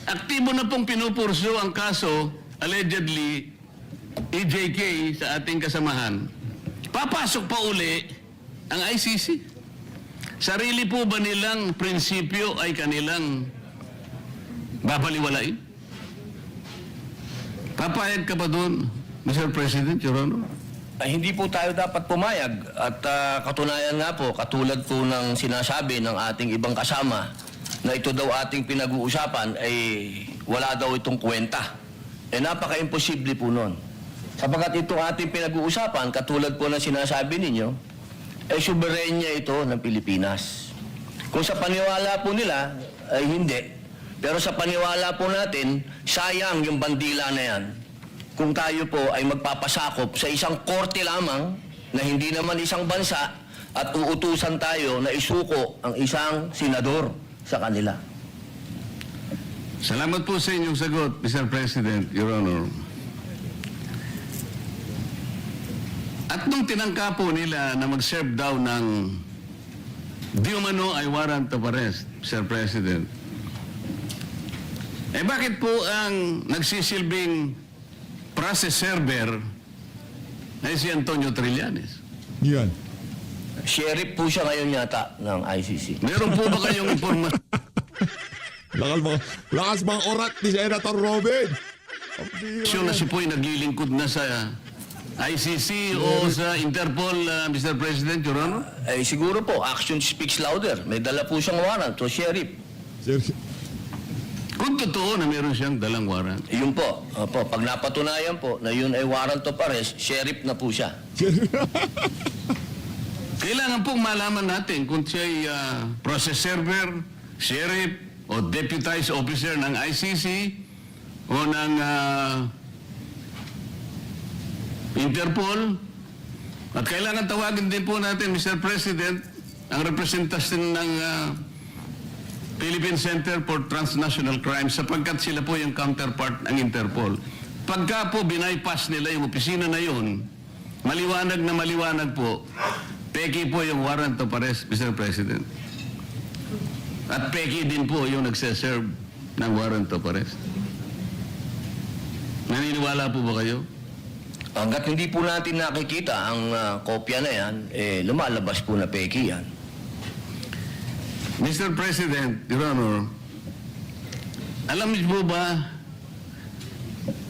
Speaker 9: aktibo na pong pinupurso ang kaso, allegedly, EJK sa ating kasamahan. Papasok pa uli ang ICC. Sarili po ba nilang prinsipyo ay kanilang babaliwalain? Papayag ka ba doon, Mr. President, Your Honor?
Speaker 2: Ay, hindi po tayo dapat pumayag at katunayan nga po, katulad po ng sinasabi ng ating ibang kasama na ito daw ating pinag-uusapan ay wala daw itong kwenta. Napaka-imposible po nun. Sapagkat itong ating pinag-uusapan, katulad po ng sinasabi ninyo, ay soberenya ito ng Pilipinas. Kung sa paniwala po nila, ay hindi. Pero sa paniwala po natin, sayang yung bandila na yan kung tayo po ay magpapasakop sa isang korte lamang na hindi naman isang bansa at uutusan tayo na isuko ang isang senador sa kanila.
Speaker 9: Salamat po sa inyong sagot, Mr. President, Your Honor. At nung tinangka po nila na mag-serve daw ng di umano ay warrant of arrest, Mr. President, bakit po ang nagsisilbing process server ay si Antonio Trillanes?
Speaker 4: Yan.
Speaker 2: Sheriff po siya ngayon yata ng ICC.
Speaker 9: Meron po ba kayong impormasyon?
Speaker 4: Lakas mga orat ni Senator Robin.
Speaker 9: Na si Poy naglilingkod na sa ICC o sa Interpol, Mr. President, Your Honor?
Speaker 2: Siguro po, action speaks louder. May dala po siyang warrant, so sheriff.
Speaker 9: Kung totoo na meron siyang dalang warrant.
Speaker 2: Yun po. Opo, pag napatunayan po na yun ay warrant of arrest, sheriff na po siya.
Speaker 9: Kailangan pong malaman natin kung siya'y process server, sheriff, o deputized officer ng ICC o ng Interpol. At kailangan tawagin din po natin, Mr. President, ang representasyon ng Philippine Center for Transnational Crimes sapagkat sila po yung counterpart ng Interpol. Pagka po binaypass nila yung opisina na yun, maliwanag po, peki po yung warrant of arrest, Mr. President. At peki din po yung nagseserve ng warrant of arrest. Naniniwala po ba kayo?
Speaker 2: Hanggat hindi po natin nakikita ang kopya na yan, lumalabas po na peki yan.
Speaker 9: Mr. President, Your Honor, alam niyo po ba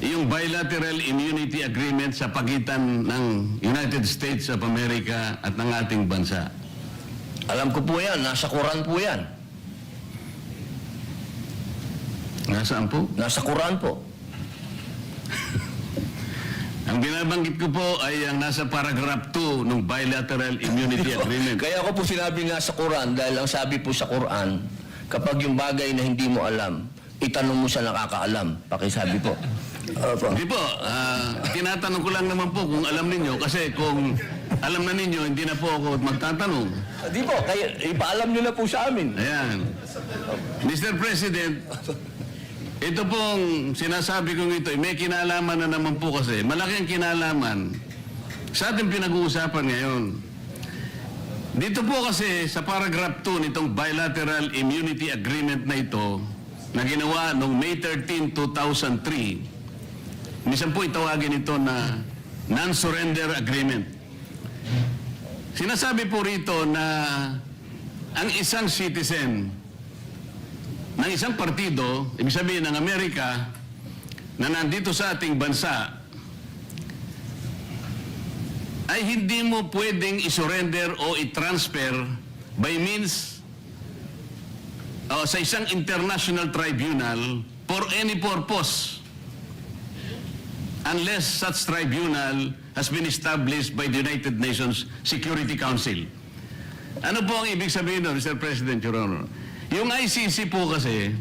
Speaker 9: yung bilateral immunity agreement sa pagitan ng United States of America at ng ating bansa?
Speaker 2: Alam ko po yan, nasa Quran po yan.
Speaker 9: Nasaan po?
Speaker 2: Nasa Quran po.
Speaker 9: Ang binabanggit ko po ay ang nasa paragraph 2 ng bilateral immunity agreement.
Speaker 2: Kaya ko po sinabi nga sa Quran dahil ang sabi po sa Quran, kapag yung bagay na hindi mo alam, itanong mo sa nakakaalam. Pakisabi po. Opo.
Speaker 9: Hindi po, tinatanong ko lang naman po kung alam ninyo kasi kung alam na ninyo, hindi na po ako magtatanong.
Speaker 2: Di po, kayo, ipaalam nyo na po sa amin.
Speaker 9: Ayan. Mr. President, ito pong sinasabi kong ito, may kinalaman na naman po kasi. Malaking kinalaman sa ating pinag-uusapan ngayon. Dito po kasi sa paragraph 2 nitong bilateral immunity agreement na ito na ginawa noong May 13, 2003, minsan po itawagin ito na non-surrender agreement. Sinasabi po rito na ang isang citizen ng isang partido, ibig sabihin ng Amerika, na nandito sa ating bansa, ay hindi mo pwedeng isurrender o i-transfer by means sa isang international tribunal for any purpose unless such tribunal has been established by the United Nations Security Council. Ano po ang ibig sabihin nun, Mr. President, Your Honor? Yung ICC po kasi,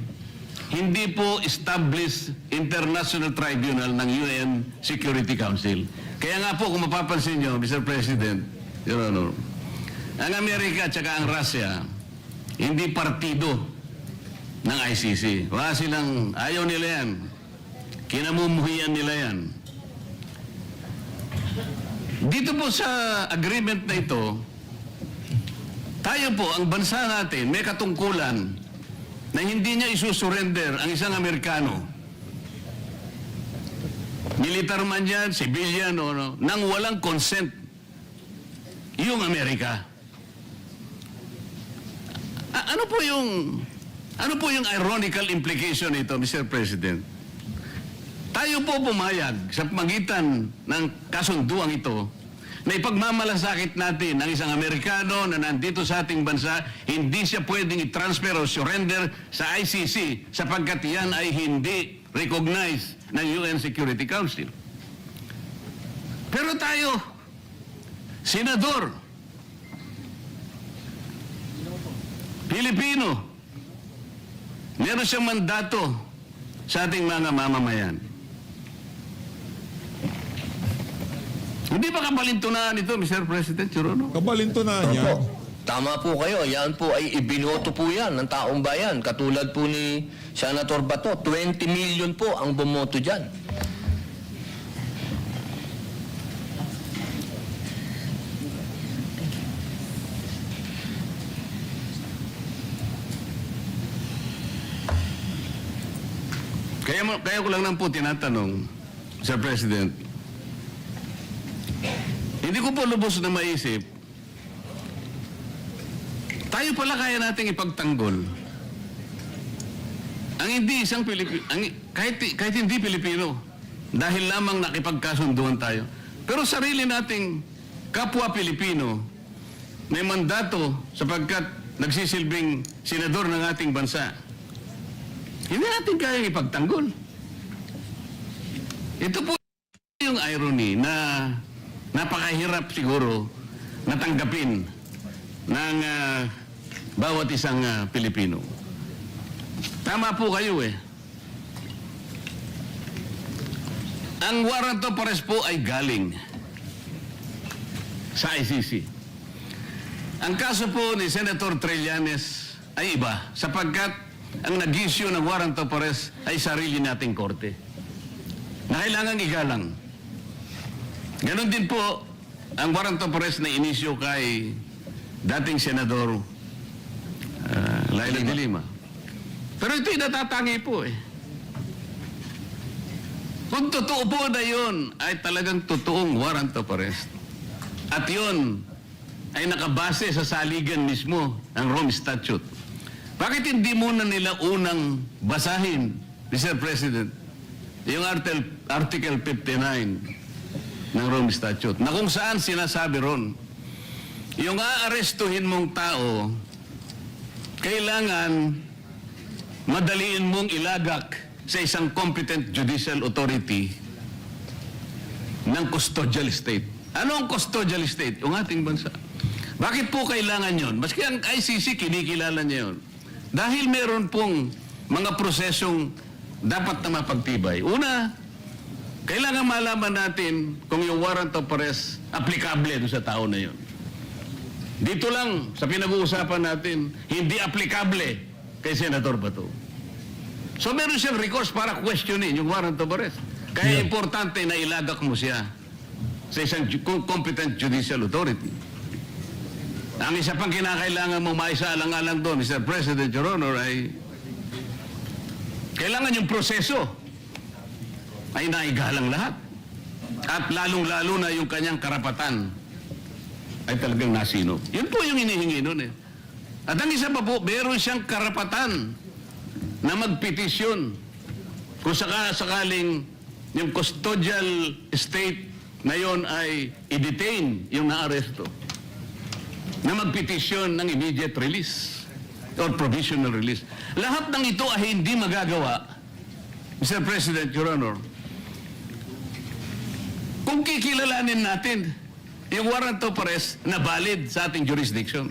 Speaker 9: hindi po established international tribunal ng UN Security Council. Kaya nga po, kung mapapansin nyo, Mr. President, Your Honor, ang Amerika at saka ang Russia, hindi partido ng ICC. Wala silang, ayaw nila yan. Kinamumuhian nila yan. Dito po sa agreement na ito, tayo po, ang bansa natin, may katungkulan na hindi niya isusurrender ang isang Amerikano. Militar man yan, civilian, o nang walang consent yung Amerika. Ano po yung ironical implication nito, Mr. President? Tayo po pumayag sa pagitan ng kasunduang ito na ipagmamalasakit natin ang isang Amerikano na nandito sa ating bansa, hindi siya pwedeng i-transfer o surrender sa ICC sapagkat yan ay hindi recognized ng UN Security Council. Pero tayo, senador, Pilipino, meron siyang mandato sa ating mga mamamayan. Hindi ba kabalintunaan ito, Mr. President, Your Honor?
Speaker 8: Kabalintunaan niya.
Speaker 2: Opo. Tama po kayo. Yan po ay ibinoto po yan ng taong bayan. Katulad po ni Senator Bato, 20 million po ang bumoto dyan.
Speaker 9: Kaya ko lang lang po tinatanong, Sir President, hindi ko po lubos na maisip, tayo pala kaya nating ipagtanggol ang hindi isang Pilipino, kahit hindi Pilipino, dahil lamang nakipagkasunduan tayo. Pero sarili nating kapwa Pilipino, may mandato sapagkat nagsisilbing senador ng ating bansa. Hindi natin kayang ipagtanggol. Ito po yung irony na napakahirap siguro natanggapin ng bawat isang Pilipino. Tama po kayo eh. Ang warrant of arrest po ay galing sa ICC. Ang kaso po ni Senator Trillanes ay iba sapagkat ang nag-issue ng warrant of arrest ay sarili nating korte na kailangan igalang. Ganon din po ang warrant of arrest na inisyo kay dating Senador Laila de Lima. Pero ito'y natatangi po eh. Kung totoo po na yun, ay talagang totoong warrant of arrest. At yun ay nakabase sa saligan mismo ng Rome Statute. Bakit hindi muna nila unang basahin, Mr. President, yung Article 59 ng Rome Statute, na kung saan sinasabi ron, yung aarestuhin mong tao, kailangan madaliin mong ilagak sa isang competent judicial authority ng custodial state. Ano ang custodial state? Yung ating bansa. Bakit po kailangan yon? Maski ang ICC, kinikilala niya yun. Dahil meron pong mga prosesong dapat na mapagtibay. Una, kailangan malaman natin kung yung warrant of arrest aplikable doon sa tao na yun. Dito lang, sa pinag-uusapan natin, hindi aplikable kay Senator Bato. So meron siyang recourse para questionin yung warrant of arrest. Kaya importante na ilagak mo siya sa isang competent judicial authority. Ang isa pang kinakailangan mo maisaalang-alang doon, Mr. President, Your Honor, ay kailangan yung proseso ay naigalang lahat. At lalong-lalo na yung kanyang karapatan ay talagang nasino. Yun po yung inihingi nun eh. At ang isa pa po, meron siyang karapatan na magpetisyon kung sakaling yung custodial state na yon ay i-detain yung naaresto, na magpetisyon ng immediate release or provisional release. Lahat ng ito ay hindi magagawa, Mr. President, Your Honor, kung kikilalanin natin yung warrant of arrest na valid sa ating jurisdiction.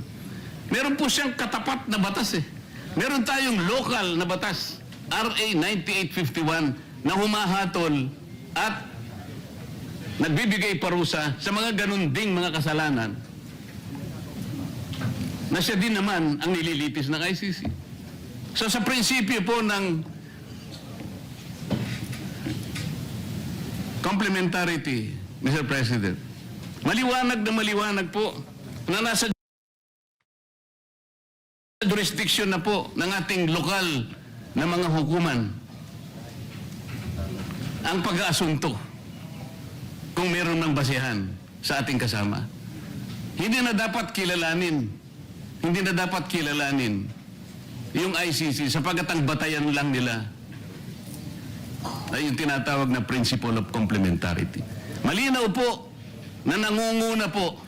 Speaker 9: Meron po siyang katapat na batas eh. Meron tayong local na batas, RA 9851, na humahatol at nagbibigay parusa sa mga ganun ding mga kasalanan na siya din naman ang nililitis ng ICC. So sa prinsipyo po ng complementarity, Mr. President, maliwanag na maliwanag po na nasa jurisdiction na po ng ating lokal na mga hukuman ang pag-aasunto kung meron ng basihan sa ating kasama. Hindi na dapat kilalanin yung ICC sapagkat ang batayan lang nila ay yung tinatawag na principle of complementarity. Malinaw po na nangunguna po,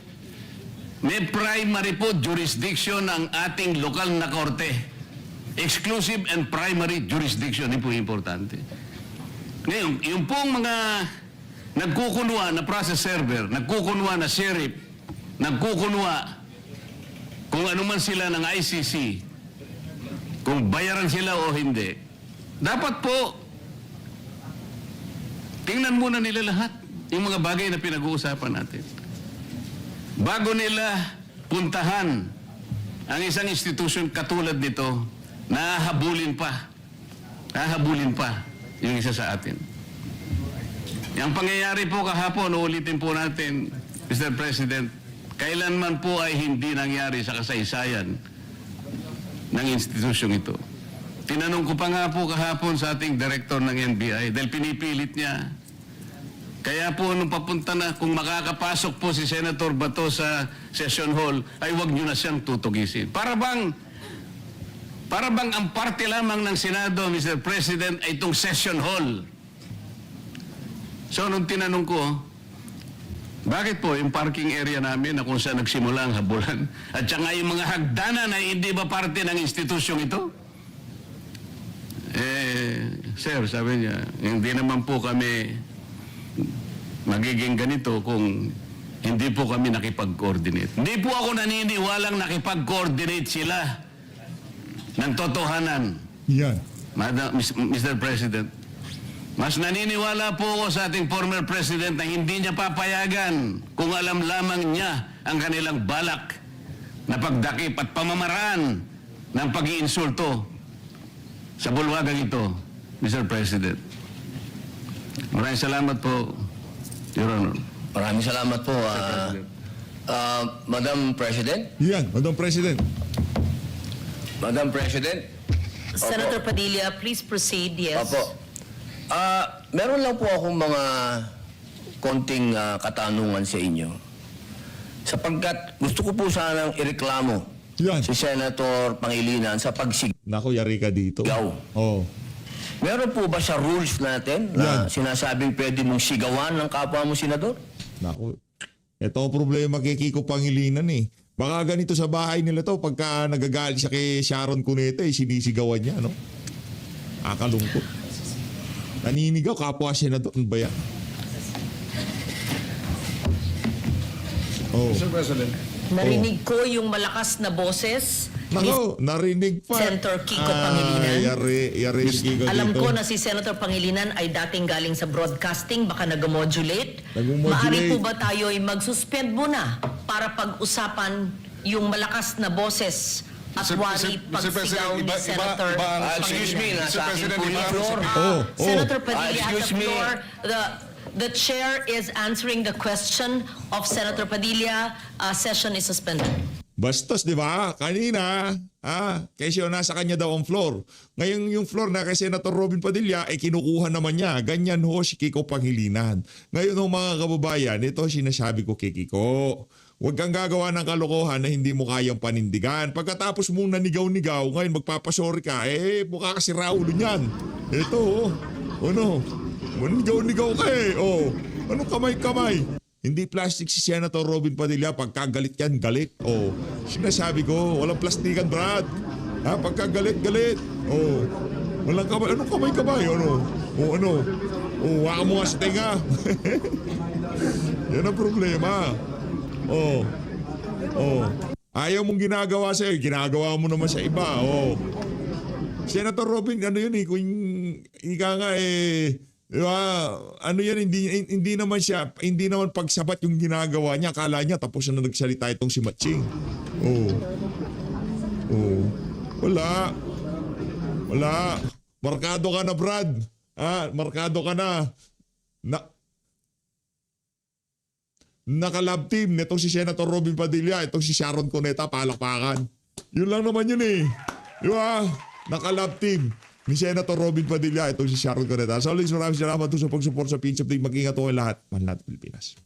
Speaker 9: may primary po jurisdiction ang ating lokal na korte. Exclusive and primary jurisdiction, yun po importante. Ngayon, yung pong mga nagkukunwa na process server, nagkukunwa na sheriff, nagkukunwa kung ano man sila ng ICC, kung bayaran sila o hindi, dapat po tingnan muna nila lahat yung mga bagay na pinag-uusapan natin. Bago nila puntahan ang isang institusyon katulad nito, nahahabulin pa yung isa sa atin. Yung pangyayari po kahapon, uulitin po natin, Mr. President, kailanman po ay hindi nangyari sa kasaysayan ng institusyong ito. Tinanong ko pa nga po kahapon sa ating director ng NBI dahil pinipilit niya. Kaya po nung papunta na, kung makakapasok po si Senator Bato sa session hall, ay wag nyo na siyang tutugisin. Para bang ang parte lamang ng Senado, Mr. President, ay itong session hall. So nung tinanong ko, bakit po yung parking area namin na kung saan nagsimula ang habulan, at saka yung mga hagdanan ay hindi ba parte ng institusyong ito? Sir, sabi niya, hindi naman po kami magiging ganito kung hindi po kami nakipag-coordinate. Hindi po ako naniniwalang nakipag-coordinate sila ng totohanan.
Speaker 4: Yan.
Speaker 9: Mr. President, mas naniniwala po ako sa ating former President na hindi niya papayagan kung alam lamang niya ang kanilang balak na pagdakip at pamamaraan ng pag-iinsulto sa bulwagang ito, Mr. President. Maraming salamat po, Your Honor.
Speaker 2: Maraming salamat po, Madam President.
Speaker 4: Yan, Madam President.
Speaker 2: Madam President.
Speaker 3: Senator Padilla, please proceed. Yes.
Speaker 2: Opo. Meron lang po akong mga konting katanungan sa inyo. Sapagkat gusto ko po sanang ireklamo
Speaker 4: Yan.
Speaker 2: si Senator Pangilinan sa pagsigaw.
Speaker 4: Naku, yari ka dito. Oh.
Speaker 2: Meron po ba sa rules natin na
Speaker 4: Yan.
Speaker 2: sinasabing pwede mong sigawan ng kapwa mo senador?
Speaker 4: Naku, ito ang problema kay Kiko Pangilinan eh. Baka ganito sa bahay nila to, pagka nagagalit siya kay Sharon Cuneta, sinisigawan niya, no? Akalungkot. Naninigaw, kapwa senador. Ano ba yan? Oh.
Speaker 5: Mr. President.
Speaker 3: Narinig ko yung malakas na boses
Speaker 4: Nako, narinig pa.
Speaker 3: Senator Kiko Pangilinan.
Speaker 4: Yari si Kiko
Speaker 3: Alam
Speaker 4: dito.
Speaker 3: ko na si Senator Pangilinan ay dating galing sa broadcasting, baka nag-modulate.
Speaker 4: Nag-modulate.
Speaker 3: Maari po ba tayo ay mag-suspend muna para pag-usapan yung malakas na boses at wari pagsigaw ni Senator
Speaker 2: Excuse me,
Speaker 3: Pangilinan?
Speaker 2: nasa akin po yung floor.
Speaker 3: Senator Padilla has
Speaker 2: excuse
Speaker 3: the
Speaker 2: me.
Speaker 3: floor. The chair is answering the question of Senator Padilla. Session is suspended.
Speaker 4: Bastos, di ba? Kanina, kasi nasa kanya daw ang floor. Ngayon yung floor na kay Senator Robin Padilla, kinukuha naman niya. Ganyan ho si Kiko Pangilinan. Ngayon ho mga kababayan, ito sinasabi ko kay Kiko. Huwag kang gagawa ng kalokohan na hindi mo kayang panindigan. Pagkatapos mong nanigaw-nigaw, ngayon magpapasorry ka, mukha kasi Raulo niyan. Ito, manigaw-nigaw ka anong kamay-kamay? Hindi plastic si Senator Robin Padilla. Pagkagalit yan, galit. Sinasabi ko, walang plastikan, Brad. Pagkagalit, walang kamay. Anong kamay-kamay? Waka mo nga sa tenga. Yan ang problema. Ayaw mong ginagawa sa'yo, ginagawa mo naman sa iba. Senator Robin, kung ika nga di ba? Hindi naman pagsabat yung ginagawa niya. Akala niya tapos na nagsalita itong si Matching. Wala. Markado ka na, Brad. Markado ka na. Naka-love team nitong si Senator Robin Padilla, itong si Sharon Cuneta, palakpakan. Yun lang naman yun Di ba? Naka-love team ni Senator Robin Padilla, itong si Sharon Cuneta. So, maraming salamat sa pag-support sa Pinch Update. Mag-ingat po kayo lahat. Manlahat Pilipinas.